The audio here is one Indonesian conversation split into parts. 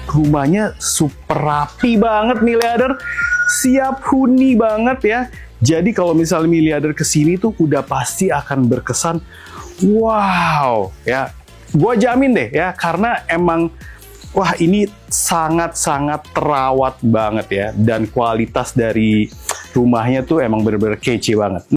rumahnya super rapi banget miliarder, siap huni banget ya. Jadi kalau misalnya miliarder kesini tuh udah pasti akan berkesan wow ya. Gue jamin deh ya, karena emang wah ini sangat-sangat terawat banget ya, dan kualitas dari rumahnya tuh emang bener-bener kece banget.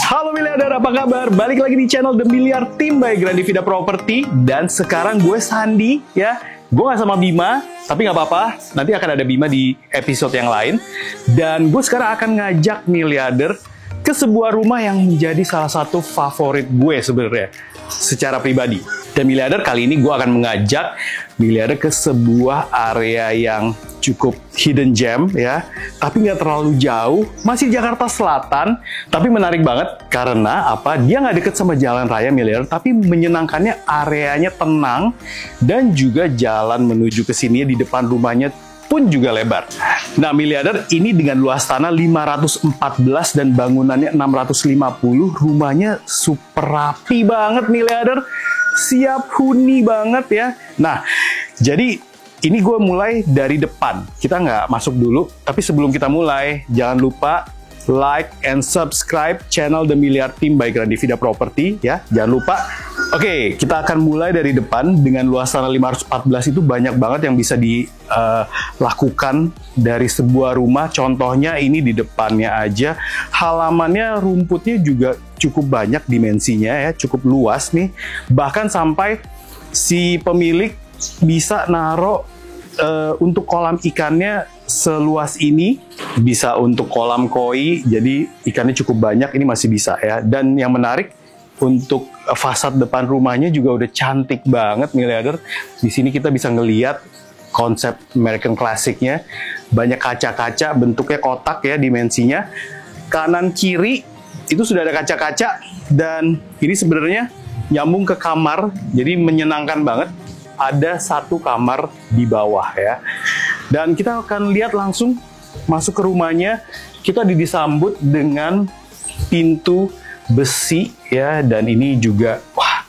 Halo miliarder, apa kabar? Balik lagi di channel The Miliar Team by Grandivida Property. Dan sekarang gue Sandi ya. Gue gak sama Bima, tapi gak apa-apa. Nanti akan ada Bima di episode yang lain. Dan gue sekarang akan ngajak miliarder ke sebuah rumah yang menjadi salah satu favorit gue sebenarnya secara pribadi. Dan miliarder, kali ini gue akan mengajak miliarder ke sebuah area yang cukup hidden gem ya, tapi nggak terlalu jauh, masih Jakarta Selatan, tapi menarik banget karena apa? Dia nggak deket sama jalan raya miliarder, tapi menyenangkannya areanya tenang dan juga jalan menuju ke sini di depan rumahnya pun juga lebar. Nah miliarder, ini dengan luas tanah 514 dan bangunannya 650, rumahnya super rapi banget miliarder, siap huni banget ya. Nah jadi ini gue mulai dari depan, kita nggak masuk dulu, tapi sebelum kita mulai, jangan lupa like and subscribe channel The Miliar Team by Grandivida Property ya, jangan lupa. Oke, kita akan mulai dari depan. Dengan luas tanah 514 itu banyak banget yang bisa dilakukan dari sebuah rumah. Contohnya ini di depannya aja, halamannya rumputnya juga cukup banyak dimensinya ya, cukup luas nih. Bahkan sampai si pemilik bisa naruh untuk kolam ikannya seluas ini, bisa untuk kolam koi, jadi ikannya cukup banyak, ini masih bisa ya. Dan yang menarik, untuk fasad depan rumahnya juga udah cantik banget miliarder. Di sini kita bisa ngeliat konsep American Classic-nya, banyak kaca-kaca, bentuknya kotak ya dimensinya. Kanan kiri itu sudah ada kaca-kaca, dan ini sebenarnya nyambung ke kamar, jadi menyenangkan banget. Ada satu kamar di bawah ya, dan kita akan lihat langsung masuk ke rumahnya. Kita disambut dengan pintu besi ya, dan ini juga wah,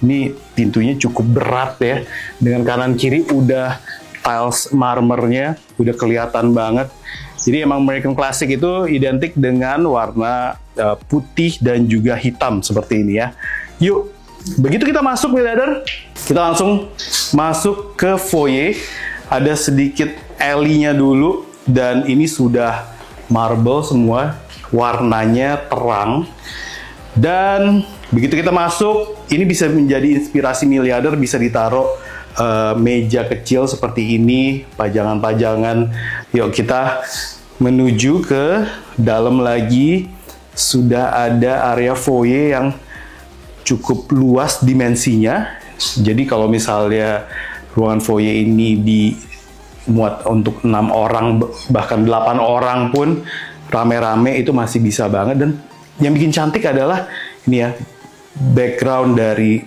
ini pintunya cukup berat ya, dengan kanan kiri udah tiles marmernya udah kelihatan banget. Jadi emang American Classic itu identik dengan warna putih dan juga hitam seperti ini ya. Yuk, begitu kita masuk miliarder, kita langsung masuk ke foyer. Ada sedikit alley-nya dulu, dan ini sudah marble semua, warnanya terang. Dan begitu kita masuk, ini bisa menjadi inspirasi miliarder, bisa ditaruh meja kecil seperti ini, pajangan-pajangan. Yuk kita menuju ke dalam lagi. Sudah ada area foyer yang cukup luas dimensinya. Jadi kalau misalnya ruangan foyer ini dimuat untuk 6 orang, bahkan 8 orang pun rame-rame itu masih bisa banget. Dan yang bikin cantik adalah ini ya, background dari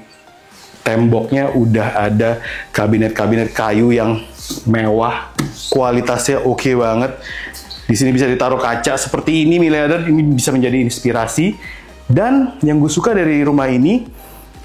temboknya udah ada kabinet-kabinet kayu yang mewah, kualitasnya oke banget. Di sini bisa ditaruh kaca seperti ini miliarder, ini bisa menjadi inspirasi. Dan yang gue suka dari rumah ini,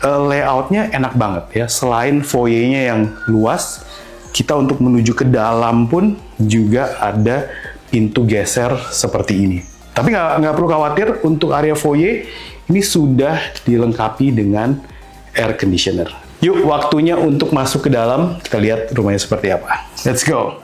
layoutnya enak banget ya. Selain foyernya yang luas, kita untuk menuju ke dalam pun juga ada pintu geser seperti ini. Tapi nggak perlu khawatir, untuk area foyer ini sudah dilengkapi dengan air conditioner. Yuk, waktunya untuk masuk ke dalam. Kita lihat rumahnya seperti apa. Let's go.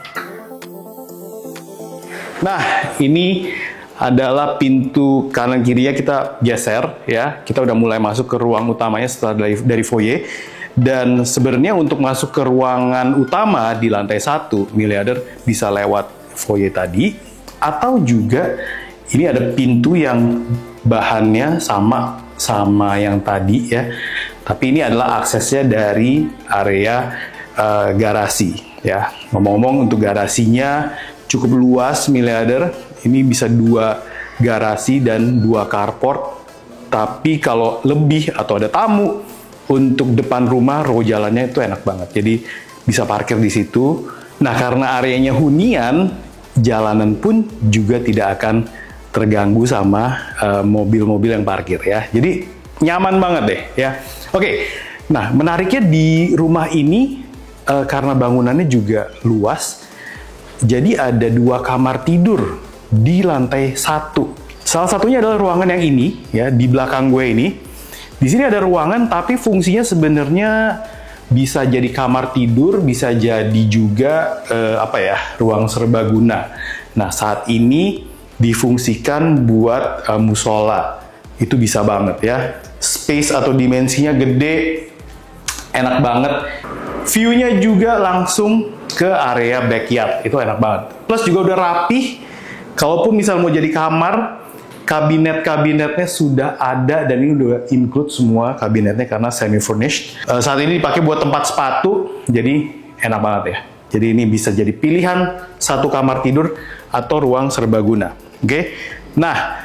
Nah, ini adalah pintu kanan kirinya kita geser ya. Kita udah mulai masuk ke ruang utamanya setelah dari foyer. Dan sebenarnya untuk masuk ke ruangan utama di lantai 1 miliarder bisa lewat foyer tadi, atau juga ini ada pintu yang bahannya sama yang tadi ya. Tapi ini adalah aksesnya dari area garasi ya. Ngomong-ngomong, untuk garasinya cukup luas miliarder. Ini bisa 2 garasi dan 2 carport. Tapi kalau lebih atau ada tamu, untuk depan rumah row jalannya itu enak banget. Jadi bisa parkir di situ. Nah, karena areanya hunian, jalanan pun juga tidak akan terganggu sama mobil-mobil yang parkir ya. Jadi nyaman banget deh ya. Oke, nah menariknya di rumah ini karena bangunannya juga luas, jadi ada 2 kamar tidur di lantai 1. Salah satunya adalah ruangan yang ini ya, di belakang gue ini. Di sini ada ruangan tapi fungsinya sebenarnya bisa jadi kamar tidur, bisa jadi juga ruang serbaguna. Nah, saat ini difungsikan buat musola. Itu bisa banget ya. Space atau dimensinya gede, enak banget. View-nya juga langsung ke area backyard. Itu enak banget. Plus juga udah rapih. Kalaupun misal mau jadi kamar, kabinet-kabinetnya sudah ada dan ini udah include semua kabinetnya karena semi-furnished. Saat ini dipakai buat tempat sepatu, jadi enak banget ya. Jadi ini bisa jadi pilihan 1 kamar tidur atau ruang serbaguna. Oke, nah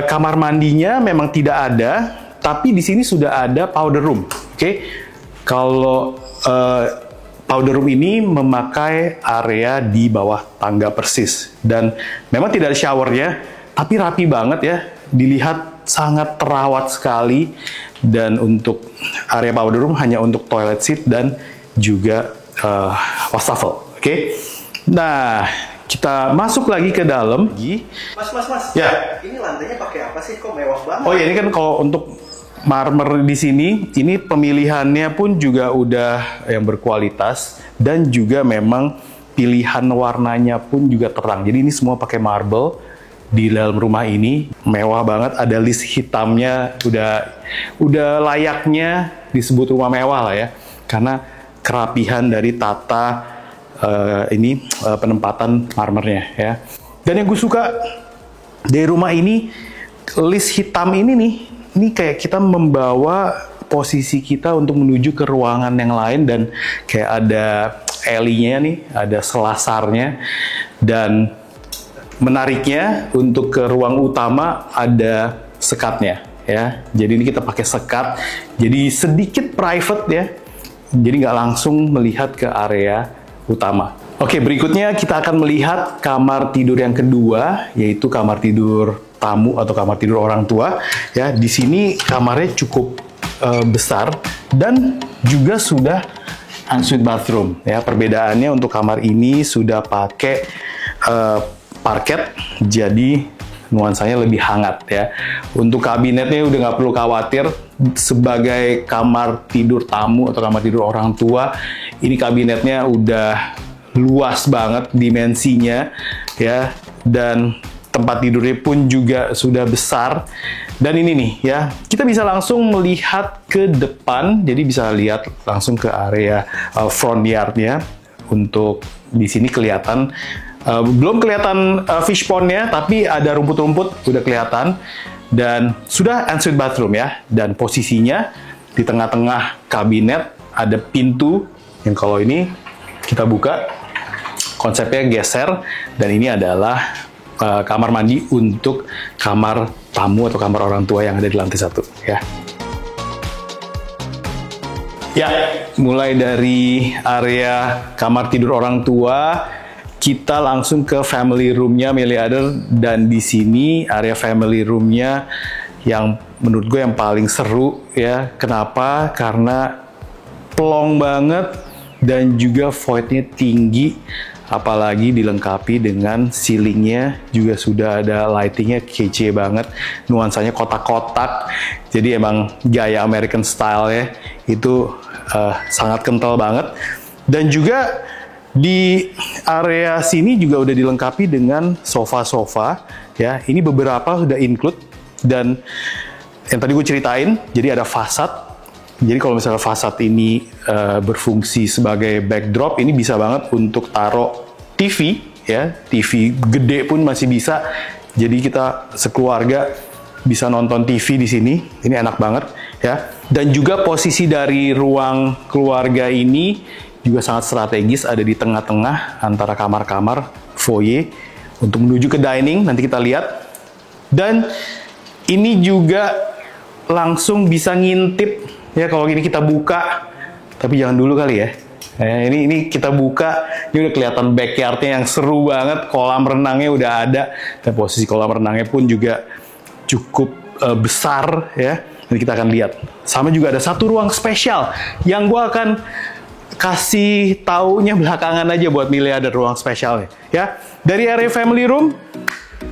kamar mandinya memang tidak ada, tapi di sini sudah ada powder room. Oke, kalau powder room ini memakai area di bawah tangga persis dan memang tidak ada showernya, tapi rapi banget ya. Dilihat sangat terawat sekali dan untuk area powder room hanya untuk toilet seat dan juga wastafel. Oke, nah kita masuk lagi ke dalam. Mas. Ya. Ini lantainya pakai apa sih? Kok mewah banget? Oh ya, ini kan kalau untuk marmer di sini, ini pemilihannya pun juga udah yang berkualitas dan juga memang pilihan warnanya pun juga terang. Jadi ini semua pakai marble di dalam rumah ini, mewah banget. Ada list hitamnya, udah layaknya disebut rumah mewah lah ya, karena kerapihan dari tata penempatan marmernya ya. Dan yang gue suka dari rumah ini, list hitam ini nih, ini kayak kita membawa posisi kita untuk menuju ke ruangan yang lain dan kayak ada alley-nya nih, ada selasarnya. Dan menariknya untuk ke ruang utama ada sekatnya ya. Jadi ini kita pakai sekat, jadi sedikit private ya. Jadi nggak langsung melihat ke area utama. Oke, berikutnya kita akan melihat kamar tidur yang kedua, yaitu kamar tidur tamu atau kamar tidur orang tua. Ya, di sini kamarnya cukup besar dan juga sudah ensuite bathroom. Ya, perbedaannya untuk kamar ini sudah pakai parket, jadi nuansanya lebih hangat ya. Untuk kabinetnya udah nggak perlu khawatir. Sebagai kamar tidur tamu atau kamar tidur orang tua, ini kabinetnya udah luas banget dimensinya ya, dan tempat tidurnya pun juga sudah besar. Dan ini nih ya, kita bisa langsung melihat ke depan, jadi bisa lihat langsung ke area front yardnya. Untuk di sini kelihatan belum kelihatan fish pond-nya, tapi ada rumput-rumput udah kelihatan. Dan sudah ensuite bathroom ya, dan posisinya di tengah-tengah kabinet ada pintu yang kalau ini kita buka konsepnya geser, dan ini adalah kamar mandi untuk kamar tamu atau kamar orang tua yang ada di lantai 1 ya. Ya, mulai dari area kamar tidur orang tua, kita langsung ke family room-nya Milliarder, dan di sini area family room-nya yang menurut gue yang paling seru ya. Kenapa? Karena plong banget dan juga void-nya tinggi, apalagi dilengkapi dengan ceilingnya juga sudah ada lightingnya kece banget, nuansanya kotak-kotak. Jadi emang gaya American style ya, itu sangat kental banget. Dan juga di area sini juga udah dilengkapi dengan sofa-sofa ya. Ini beberapa udah include, dan yang tadi gue ceritain, jadi ada fasad. Jadi kalau misalnya fasad ini berfungsi sebagai backdrop, ini bisa banget untuk taruh TV ya. TV gede pun masih bisa. Jadi kita sekeluarga bisa nonton TV di sini. Ini enak banget ya. Dan juga posisi dari ruang keluarga ini juga sangat strategis, ada di tengah-tengah antara kamar-kamar foyer untuk menuju ke dining, nanti kita lihat. Dan ini juga langsung bisa ngintip ya, kalau gini kita buka, tapi jangan dulu kali ya. Ini kita buka, ini udah kelihatan backyardnya yang seru banget, kolam renangnya udah ada, dan posisi kolam renangnya pun juga cukup besar ya. Nanti kita akan lihat. Sama juga ada satu ruang spesial yang gua akan kasih taunya belakangan aja buat miliarder ruang spesialnya ya. Dari area family room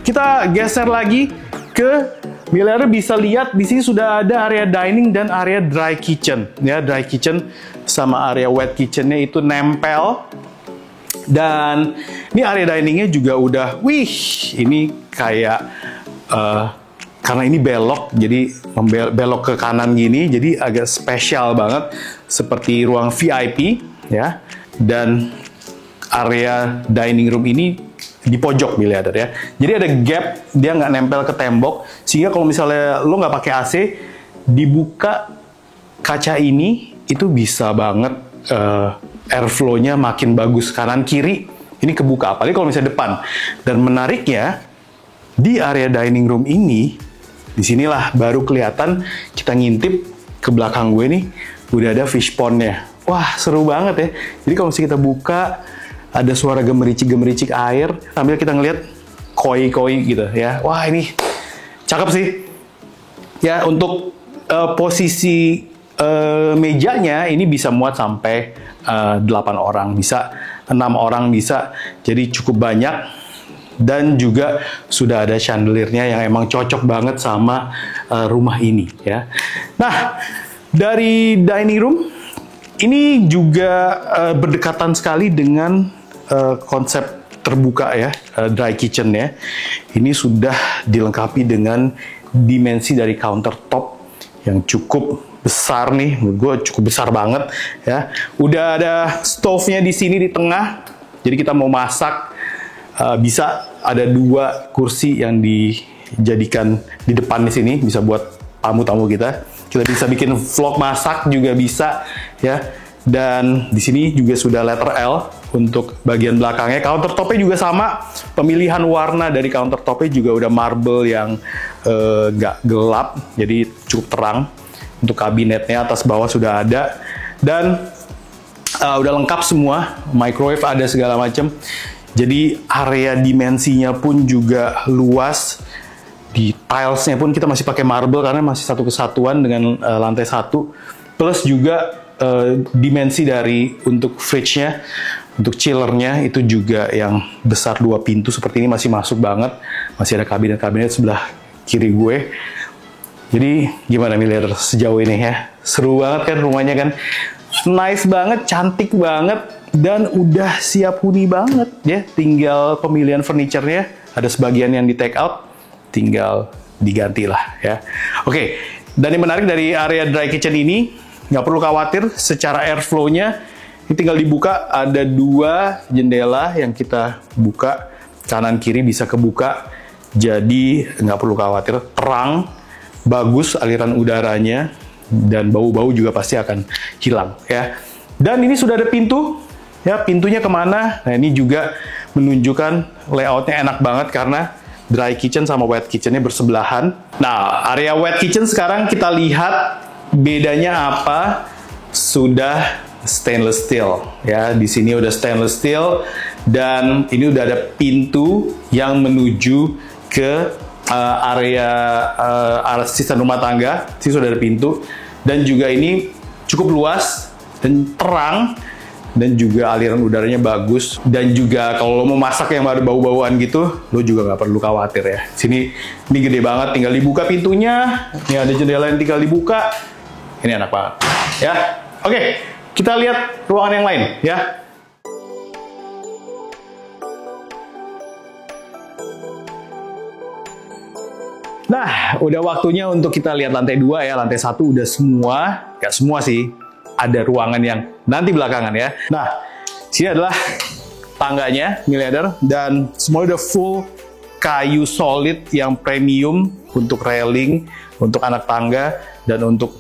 kita geser lagi ke miliarder, bisa lihat di sini sudah ada area dining dan area dry kitchen ya. Dry kitchen sama area wet kitchennya itu nempel, dan ini area diningnya juga udah, wih, ini kayak karena ini belok, jadi belok ke kanan gini, jadi agak spesial banget seperti ruang VIP ya. Dan area dining room ini di pojok miliarder ya, jadi ada gap, dia nggak nempel ke tembok, sehingga kalau misalnya lo nggak pakai AC, dibuka kaca ini itu bisa banget airflow-nya makin bagus kanan kiri. Ini kebuka, apalagi kalau misalnya depan. Dan menariknya di area dining room ini, disinilah baru kelihatan, kita ngintip ke belakang gue nih, udah ada fish pond-nya. Wah, seru banget ya. Jadi kalau misalnya kita buka, ada suara gemericik-gemericik air, sambil kita ngelihat koi-koi gitu ya. Wah, ini cakep sih. Ya, untuk posisi mejanya ini bisa muat sampai 8 orang, bisa 6 orang bisa. Jadi cukup banyak. Dan juga sudah ada chandeliernya yang emang cocok banget sama rumah ini ya. Nah, dari dining room ini juga berdekatan sekali dengan konsep terbuka ya, dry kitchen ya. Ini sudah dilengkapi dengan dimensi dari countertop yang cukup besar nih, menurut gue cukup besar banget ya. Udah ada stove-nya di sini di tengah, jadi kita mau masak bisa ada 2 kursi yang dijadikan di depan di sini, bisa buat tamu-tamu kita. Kita bisa bikin vlog masak juga bisa ya. Dan di sini juga sudah letter L untuk bagian belakangnya. Countertopnya juga sama, pemilihan warna dari countertopnya juga udah marble yang nggak gelap, jadi cukup terang. Untuk kabinetnya atas bawah sudah ada, dan udah lengkap semua, microwave ada segala macam. Jadi area dimensinya pun juga luas. Di tilesnya pun kita masih pakai marble karena masih satu kesatuan dengan lantai 1. Plus juga dimensi dari untuk fridge-nya, untuk chillernya itu juga yang besar 2 pintu seperti ini, masih masuk banget. Masih ada kabinet-kabinet sebelah kiri gue. Jadi gimana miliarder sejauh ini ya? Seru banget kan rumahnya kan? Nice banget, cantik banget, dan udah siap huni banget ya. Tinggal pemilihan furniture-nya, ada sebagian yang di take out, tinggal diganti lah ya. Oke, dan yang menarik dari area dry kitchen ini, nggak perlu khawatir secara airflow-nya. Ini tinggal dibuka, ada 2 jendela yang kita buka, kanan kiri bisa kebuka, jadi nggak perlu khawatir, terang, bagus aliran udaranya, dan bau-bau juga pasti akan hilang ya. Dan ini sudah ada pintu ya, pintunya kemana? Nah, ini juga menunjukkan layoutnya enak banget karena dry kitchen sama wet kitchennya bersebelahan. Nah, area wet kitchen sekarang kita lihat bedanya apa. Sudah stainless steel ya, di sini udah stainless steel, dan ini udah ada pintu yang menuju ke area sistem rumah tangga. Sini sudah ada pintu, dan juga ini cukup luas dan terang, dan juga aliran udaranya bagus. Dan juga kalau lo mau masak yang baru bau-bauan gitu, lo juga nggak perlu khawatir ya. Sini ini gede banget, tinggal dibuka pintunya. Ini ada jendela yang tinggal dibuka. Ini enak banget ya. Oke, kita lihat ruangan yang lain ya. Nah, udah waktunya untuk kita lihat lantai 2 ya. Lantai 1 udah semua, nggak semua sih, ada ruangan yang nanti belakangan ya. Nah, sini adalah tangganya miliarder, dan semua udah full kayu solid yang premium untuk railing, untuk anak tangga, dan untuk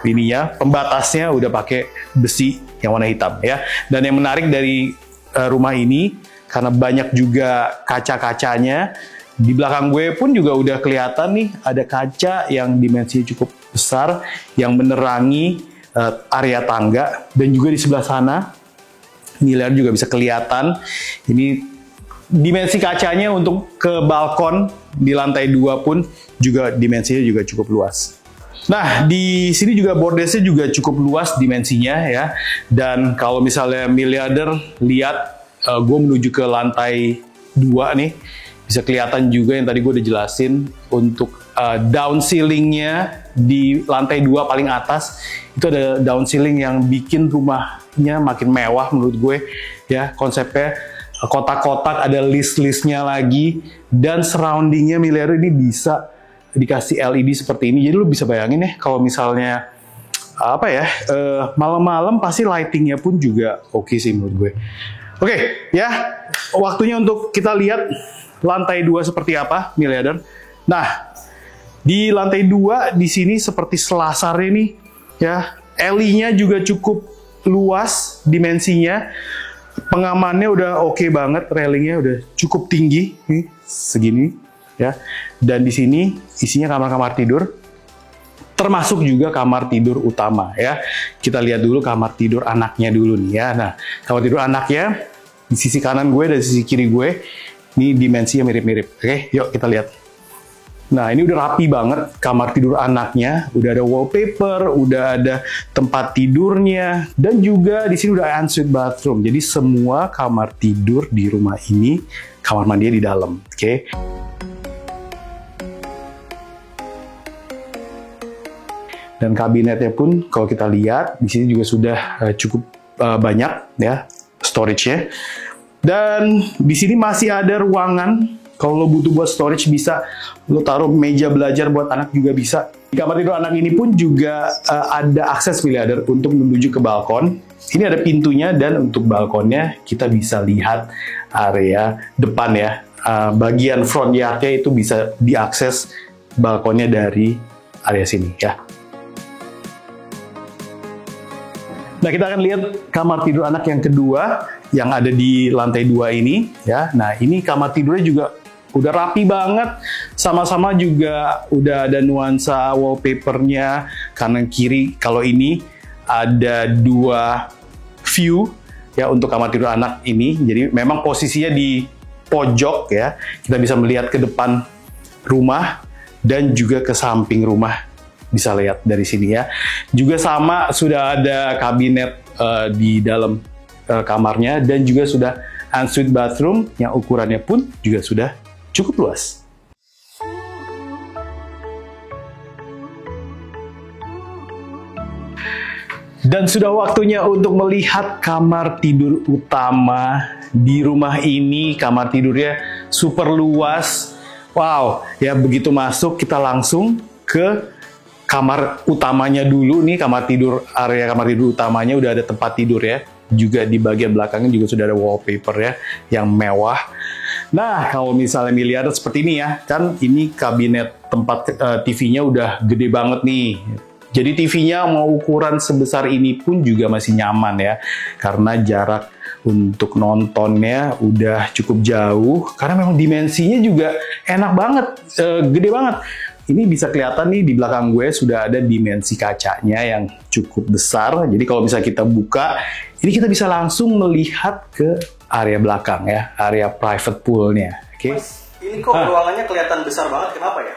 ininya pembatasnya udah pakai besi yang warna hitam ya. Dan yang menarik dari rumah ini, karena banyak juga kaca-kacanya, di belakang gue pun juga udah kelihatan nih, ada kaca yang dimensinya cukup besar yang menerangi area tangga. Dan juga di sebelah sana miliar juga bisa kelihatan. Ini dimensi kacanya untuk ke balkon di lantai 2 pun juga dimensinya juga cukup luas. Nah, di sini juga bordesnya juga cukup luas dimensinya ya. Dan kalau misalnya miliarder lihat, gue menuju ke lantai 2 nih, bisa kelihatan juga yang tadi gue udah jelasin untuk down ceilingnya di lantai 2 paling atas. Itu ada down ceiling yang bikin rumahnya makin mewah menurut gue ya. Konsepnya kotak-kotak, ada list-listnya lagi, dan surroundingnya miliarder ini bisa dikasih LED seperti ini. Jadi lu bisa bayangin ya, kalau misalnya apa ya, malam-malam pasti lightingnya pun juga oke sih menurut gue. Oke, ya, waktunya untuk kita lihat lantai 2 seperti apa, miliarder. Nah, di lantai 2 di sini seperti selasar ini, ya, alley-nya juga cukup luas dimensinya. Pengamannya udah oke banget, railingnya udah cukup tinggi, nih, segini, ya. Dan di sini isinya kamar-kamar tidur, termasuk juga kamar tidur utama, ya. Kita lihat dulu kamar tidur anaknya dulu nih, ya. Nah, kamar tidur anaknya di sisi kanan gue dan sisi kiri gue, ini dimensinya mirip-mirip. Oke, yuk kita lihat. Nah, ini udah rapi banget kamar tidur anaknya, udah ada wallpaper, udah ada tempat tidurnya, dan juga di sini udah ensuite bathroom. Jadi semua kamar tidur di rumah ini, kamar mandinya di dalam, oke? Dan kabinetnya pun kalau kita lihat di sini juga sudah cukup banyak ya storage-nya. Dan di sini masih ada ruangan. Kalau lo butuh buat storage bisa lo taruh meja belajar buat anak juga bisa. Di kamar tidur anak ini pun juga ada akses miliarder untuk menuju ke balkon. Ini ada pintunya dan untuk balkonnya kita bisa lihat area depan ya. Bagian front yard-nya itu bisa diakses balkonnya dari area sini ya. Nah, kita akan lihat kamar tidur anak yang kedua yang ada di lantai 2 ini ya. Nah, ini kamar tidurnya juga udah rapi banget, sama-sama juga udah ada nuansa wallpapernya kanan kiri. Kalau ini ada 2 view ya untuk kamar tidur anak ini. Jadi memang posisinya di pojok ya. Kita bisa melihat ke depan rumah dan juga ke samping rumah. Bisa lihat dari sini ya. Juga sama sudah ada kabinet di dalam kamarnya dan juga sudah ensuite bathroom yang ukurannya pun juga sudah cukup luas. Dan sudah waktunya untuk melihat kamar tidur utama di rumah ini. Kamar tidurnya super luas. Wow, ya begitu masuk kita langsung ke kamar utamanya dulu nih, area kamar tidur utamanya udah ada tempat tidur ya. Juga di bagian belakangnya juga sudah ada wallpaper ya yang mewah. Nah, kalau misalnya miliarder seperti ini ya, kan ini kabinet tempat TV-nya udah gede banget nih. Jadi TV-nya mau ukuran sebesar ini pun juga masih nyaman ya. Karena jarak untuk nontonnya udah cukup jauh. Karena memang dimensinya juga enak banget, gede banget. Ini bisa kelihatan nih di belakang gue sudah ada dimensi kacanya yang cukup besar. Jadi kalau bisa kita buka, ini kita bisa langsung melihat ke area belakang ya, area private pool-nya. Oke. Mas, ini kok ruangannya kelihatan besar banget, kenapa ya?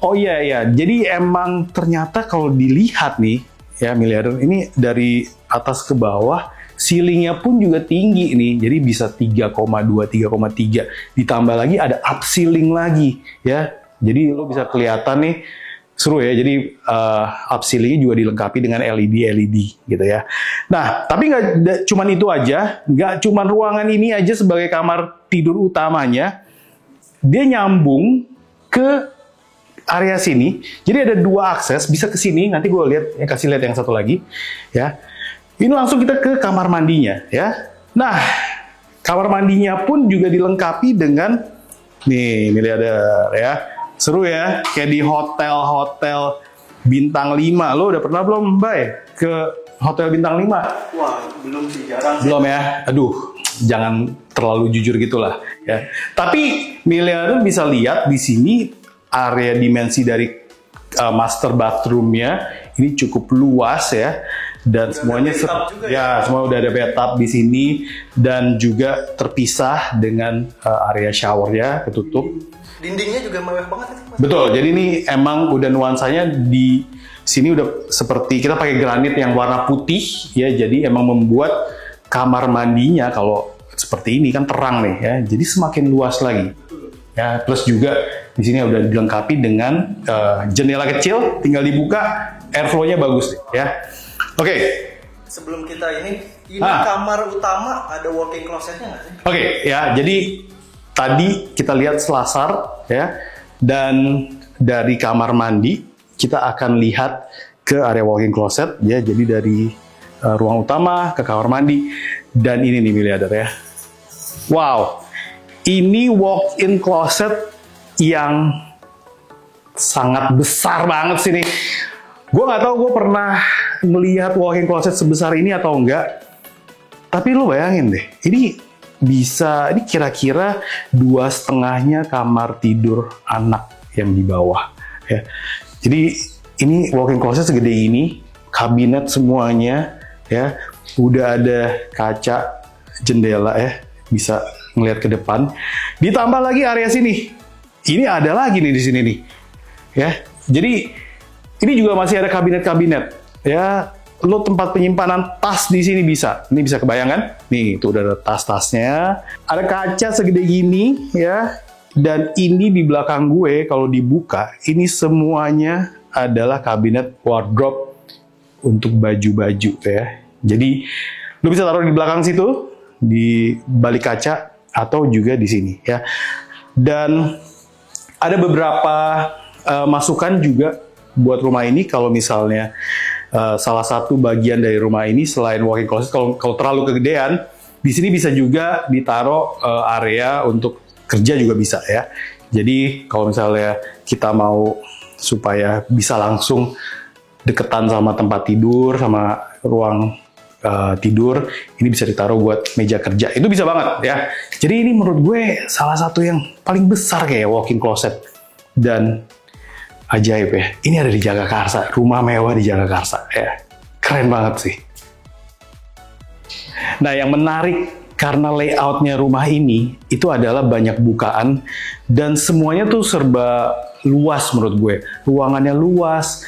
Oh iya. Jadi emang ternyata kalau dilihat nih ya miliarder, ini dari atas ke bawah ceilingnya pun juga tinggi nih. Jadi bisa 3,2, 3,3. Ditambah lagi ada up ceiling lagi ya. Jadi lo bisa kelihatan nih, seru ya. Jadi up ceiling-nya juga dilengkapi dengan LED gitu ya. Nah, tapi nggak cuman itu aja, nggak cuman ruangan ini aja sebagai kamar tidur utamanya, dia nyambung ke area sini. Jadi ada 2 akses, bisa ke sini. Nanti gue kasih lihat yang satu lagi ya. Ini langsung kita ke kamar mandinya ya. Nah, kamar mandinya pun juga dilengkapi dengan nih miliarder ya. Seru ya, kayak di hotel-hotel bintang 5. Lo udah pernah belum, Bay, ke hotel bintang 5? Wah, belum sih, jarang sih. Belum ya? Aduh, jangan terlalu jujur gitulah ya. Tapi miliarder bisa lihat di sini area dimensi dari master bathroom-nya ini cukup luas ya. dan semuanya semua udah ada bathtub di sini dan juga terpisah dengan area showernya ketutup. Dindingnya juga mewah banget itu, Mas. Betul, jadi ini emang udah nuansanya di sini udah seperti kita pakai granit yang warna putih ya, jadi emang membuat kamar mandinya kalau seperti ini kan terang nih ya, jadi semakin luas lagi. Ya, plus juga di sini udah dilengkapi dengan jendela kecil, tinggal dibuka, airflow-nya bagus ya. Oke. Sebelum kita ini kamar utama ada walk-in closet-nya nggak sih? Oke, ya. Jadi tadi kita lihat selasar ya, dan dari kamar mandi kita akan lihat ke area walk-in closet ya. Jadi dari ruang utama ke kamar mandi, dan ini nih miliarder ya. Wow, ini walk-in closet yang sangat besar banget sih nih. Gue nggak tahu gue pernah melihat walk-in closet sebesar ini atau enggak. Tapi lu bayangin deh, ini kira-kira 2,5-nya kamar tidur anak yang di bawah. Ya. Jadi ini walk-in closet segede ini, kabinet semuanya, ya, udah ada kaca jendela ya, bisa ngelihat ke depan. Ditambah lagi area sini. Ini ada lagi nih di sini nih. Ya. Jadi ini juga masih ada kabinet-kabinet. Ya, lo tempat penyimpanan tas di sini bisa. Ini bisa kebayang kan? Nih, itu udah ada tas-tasnya. Ada kaca segede gini ya. Dan ini di belakang gue kalau dibuka, ini semuanya adalah kabinet wardrobe untuk baju-baju ya. Jadi lo bisa taruh di belakang situ, di balik kaca, atau juga di sini ya. Dan ada beberapa masukan juga buat rumah ini kalau misalnya salah satu bagian dari rumah ini selain walk-in closet, kalau terlalu kegedean, di sini bisa juga ditaruh area untuk kerja juga bisa ya. Jadi kalau misalnya kita mau supaya bisa langsung deketan sama tempat tidur, sama ruang tidur, ini bisa ditaruh buat meja kerja. Itu bisa banget ya. Jadi ini menurut gue salah satu yang paling besar kayak walk-in closet. Dan ajaib ya, ini ada di Jagakarsa, rumah mewah di Jagakarsa ya. Keren banget sih. Nah, yang menarik karena layoutnya rumah ini itu adalah banyak bukaan dan semuanya tuh serba luas menurut gue. Ruangannya luas,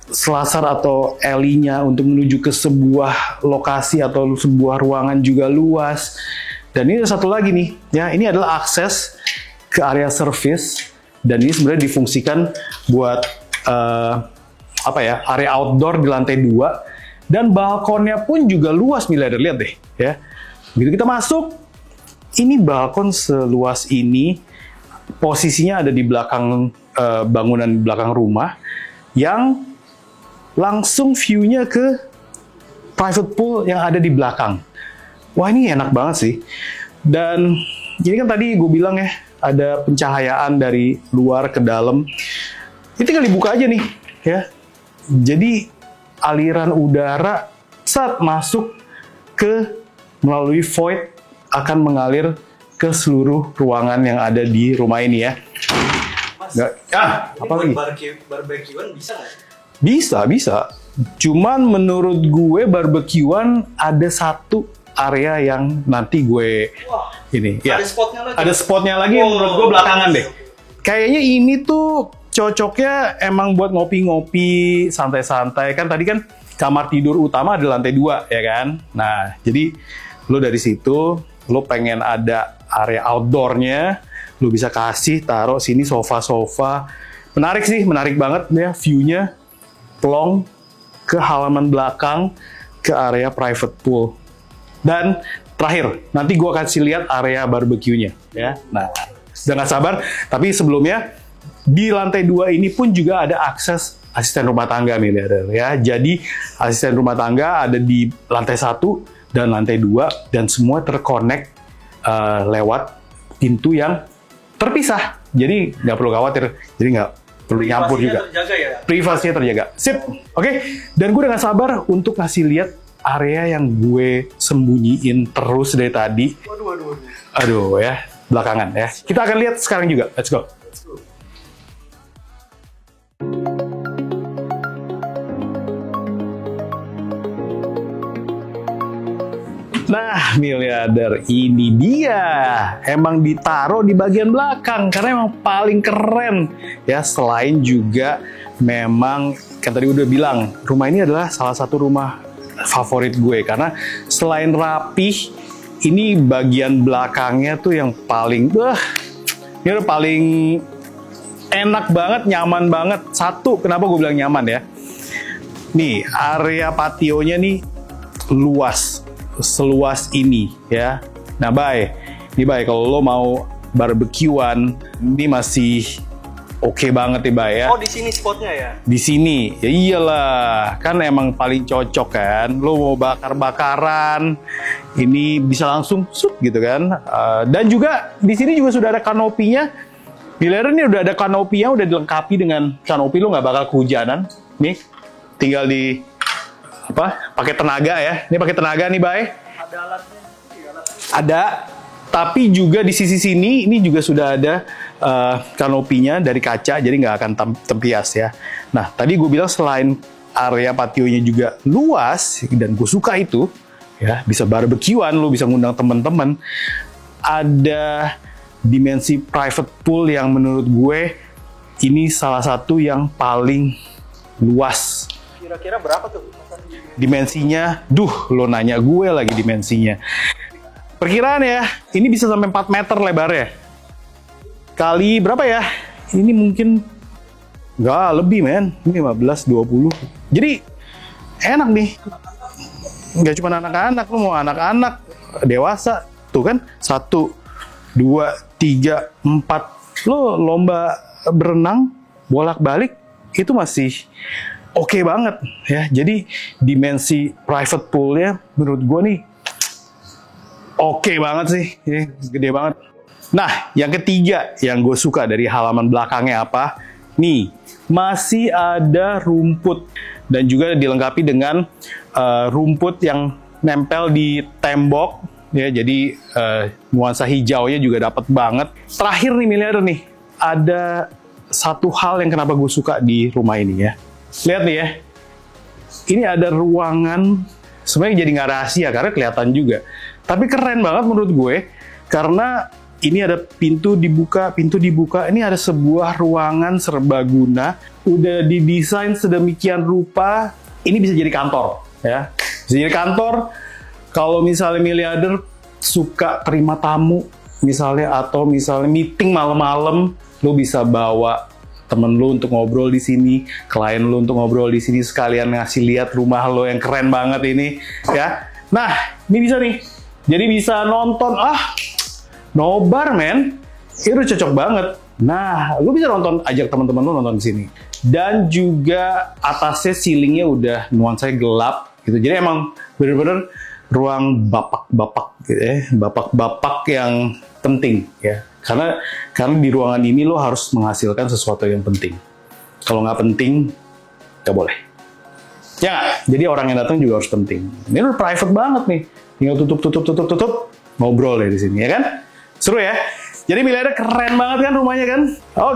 selasar atau alley-nya untuk menuju ke sebuah lokasi atau sebuah ruangan juga luas. Dan ini ada satu lagi nih, ya, ini adalah akses ke area service. Dan ini sebenarnya difungsikan buat area outdoor di lantai 2, dan balkonnya pun juga luas miliarder, lihat deh ya. Begitu kita masuk, ini balkon seluas ini, posisinya ada di belakang bangunan belakang rumah yang langsung view-nya ke private pool yang ada di belakang. Wah, ini enak banget sih. Dan ini kan tadi gue bilang ya, ada pencahayaan dari luar ke dalam. Ini tinggal dibuka aja nih, ya. Jadi aliran udara saat masuk melalui void akan mengalir ke seluruh ruangan yang ada di rumah ini ya. Mas, apa lagi? Barbekyuan bisa nggak? Bisa. Cuman menurut gue barbekyuan ada satu area yang nanti gue ini ya. Ada spotnya lagi yang menurut gue belakangan deh. Kayaknya ini tuh cocoknya emang buat ngopi-ngopi, santai-santai. Kan tadi kan kamar tidur utama di lantai 2 ya kan. Nah, jadi lo dari situ lo pengen ada area outdoornya, lo bisa kasih taruh sini sofa-sofa. Menarik banget ya view-nya. Plong ke halaman belakang, ke area private pool. Dan terakhir, nanti gue kasih lihat area barbeque-nya ya. Nah, udah nggak sabar. Tapi sebelumnya, di lantai 2 ini pun juga ada akses asisten rumah tangga miliarder ya. Jadi asisten rumah tangga ada di lantai 1 dan lantai 2, dan semua terkonek lewat pintu yang terpisah. Jadi nggak perlu khawatir. Jadi nggak perlu nyampur juga. Privasinya terjaga. Sip. Oke. Dan gue udah gak sabar untuk ngasih lihat area yang gue sembunyiin terus dari tadi. Aduh ya. Belakangan ya. Kita akan lihat sekarang juga. Let's go. Nah, miliarder, ini dia. Emang ditaruh di bagian belakang karena emang paling keren. Ya, selain juga memang kan tadi udah bilang, rumah ini adalah salah satu rumah favorit gue karena selain rapih, ini bagian belakangnya tuh yang paling ini udah paling enak banget, nyaman banget. Satu, kenapa gue bilang nyaman ya? Nih, area pationya nih luas, seluas ini ya. Nah, ini kalau lo mau barbekyuan, ini masih oke banget ya, ya. Oh, di sini spotnya ya? Di sini, ya iyalah, kan emang paling cocok kan. Lo mau bakar-bakaran, ini bisa langsung gitu kan. Dan juga di sini juga sudah ada kanopinya. Miliarder ini udah ada kanopinya, udah dilengkapi dengan kanopi, lo nggak bakal kehujanan. Nih, tinggal di pakai tenaga ya. Ini pakai tenaga nih, Bay. Ada alatnya? Ada, tapi juga di sisi sini ini juga sudah ada kanopinya dari kaca, jadi nggak akan tempias ya. Nah, tadi gue bilang selain area pationya juga luas dan gue suka itu, ya bisa barbekyuan, lo bisa ngundang teman-teman. Ada dimensi private pool yang menurut gue ini salah satu yang paling luas. Kira-kira berapa tuh? Dimensinya, lo nanya gue lagi dimensinya. Perkiraan ya, ini bisa sampai 4 meter lebarnya. Kali berapa ya? Ini mungkin nggak lebih, men. Ini 15, 20. Jadi enak nih. Nggak cuma anak-anak, lo mau anak-anak, dewasa. Tuh kan, 1, 2, 3, 4. Lo lomba berenang, bolak-balik, itu masih oke banget ya. Jadi dimensi private poolnya menurut gue nih oke banget sih, ya, gede banget. Nah, yang ketiga yang gue suka dari halaman belakangnya apa? Nih, masih ada rumput dan juga dilengkapi dengan rumput yang nempel di tembok ya. Jadi nuansa hijaunya juga dapat banget. Terakhir nih miliarder nih, ada satu hal yang kenapa gue suka di rumah ini ya. Lihat nih ya, ini ada ruangan, sebenarnya jadi nggak rahasia karena kelihatan juga. Tapi keren banget menurut gue, karena ini ada pintu dibuka, ini ada sebuah ruangan serbaguna, udah didesain sedemikian rupa, ini bisa jadi kantor, ya. Bisa jadi kantor, kalau misalnya miliarder suka terima tamu, misalnya, atau misalnya meeting malam-malam, lo bisa bawa temen lo untuk ngobrol di sini, klien lo untuk ngobrol di sini, sekalian ngasih lihat rumah lo yang keren banget ini, ya. Nah, ini bisa nih. Jadi bisa nonton, nobar men, itu cocok banget. Nah, lu bisa ajak teman-teman lu nonton di sini. Dan juga atasnya ceilingnya udah nuansanya gelap, gitu. Jadi emang bener-bener ruang bapak-bapak, gitu ya, bapak-bapak yang penting, ya. Karena di ruangan ini lo harus menghasilkan sesuatu yang penting. Kalau nggak penting, nggak boleh. Ya nggak? Jadi orang yang datang juga harus penting. Ini udah private banget nih. Tinggal tutup, ngobrol ya di sini, ya kan? Seru ya? Jadi miliarder keren banget kan rumahnya kan?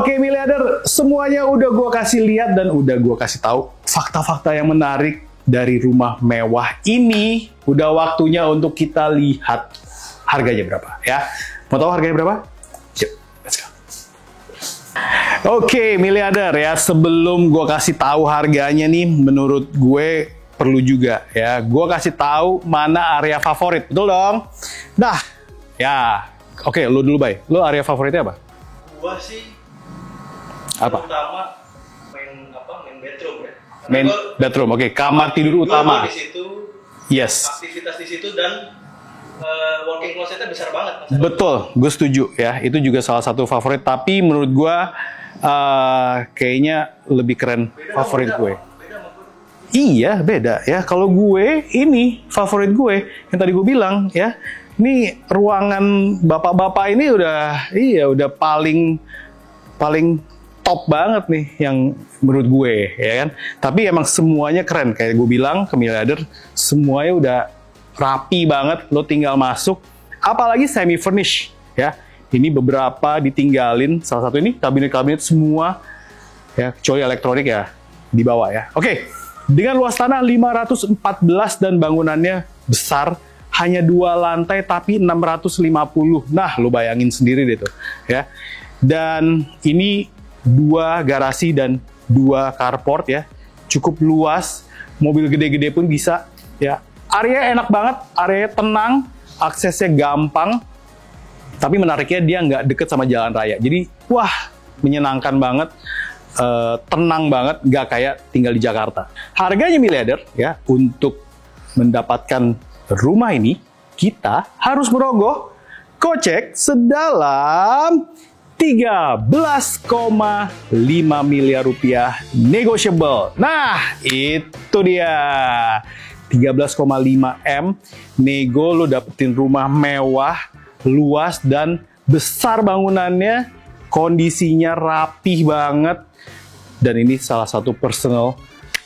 Oke miliarder, semuanya udah gue kasih lihat dan udah gue kasih tahu fakta-fakta yang menarik dari rumah mewah ini. Udah waktunya untuk kita lihat harganya berapa ya. Mau tahu harganya berapa? Yuk, let's go. Oke miliarder ya, sebelum gue kasih tahu harganya nih, menurut gue perlu juga ya, gue kasih tahu mana area favorit, betul dong? Nah, ya, oke, lu dulu Bay, lu area favoritnya apa? Gua sih apa? Utama main bedroom ya. Main bedroom, oke, kamar tidur utama. Di situ, yes. Aktivitas di situ dan walking closetnya besar banget. Betul, gue setuju ya, itu juga salah satu favorit. Tapi menurut gue kayaknya lebih keren favorit gue. Iya, beda ya. Kalau gue, ini favorit gue yang tadi gue bilang ya. Ini ruangan bapak-bapak ini udah paling top banget nih yang menurut gue ya kan. Tapi emang semuanya keren kayak gue bilang ke miliarder, semuanya udah rapi banget. Lo tinggal masuk, apalagi semi furnish ya. Ini beberapa ditinggalin, salah satu ini kabinet-kabinet semua ya, kecuali elektronik ya di bawah ya. Oke. Dengan luas tanah 514 dan bangunannya besar, hanya 2 lantai tapi 650. Nah, lu bayangin sendiri deh tuh, ya. Dan ini 2 garasi dan 2 carport ya. Cukup luas, mobil gede-gede pun bisa ya. Area enak banget, area tenang, aksesnya gampang. Tapi menariknya dia nggak deket sama jalan raya. Jadi, wah, menyenangkan banget. Tenang banget, nggak kayak tinggal di Jakarta. Harganya miliarder ya, untuk mendapatkan rumah ini kita harus merogoh kocek sedalam 13,5 miliar rupiah negotiable. Nah, itu dia 13,5 M nego, lo dapetin rumah mewah, luas dan besar bangunannya, kondisinya rapih banget. Dan ini salah satu personal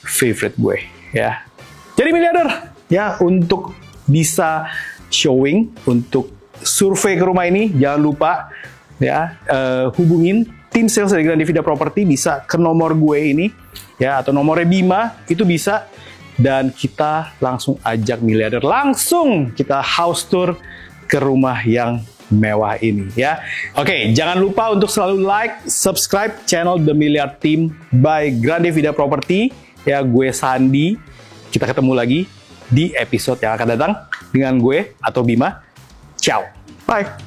favorite gue ya. Jadi miliarder ya, untuk bisa showing, untuk survei ke rumah ini, jangan lupa ya hubungin tim sales dari Grandivida Property, bisa ke nomor gue ini ya, atau nomornya Bima, itu bisa. Dan kita langsung ajak miliarder, langsung kita house tour ke rumah yang mewah ini ya. Oke, jangan lupa untuk selalu like, subscribe channel The Milliard Team by Grandivida Property ya. Gue Sandi, kita ketemu lagi di episode yang akan datang dengan gue atau Bima. Ciao, bye.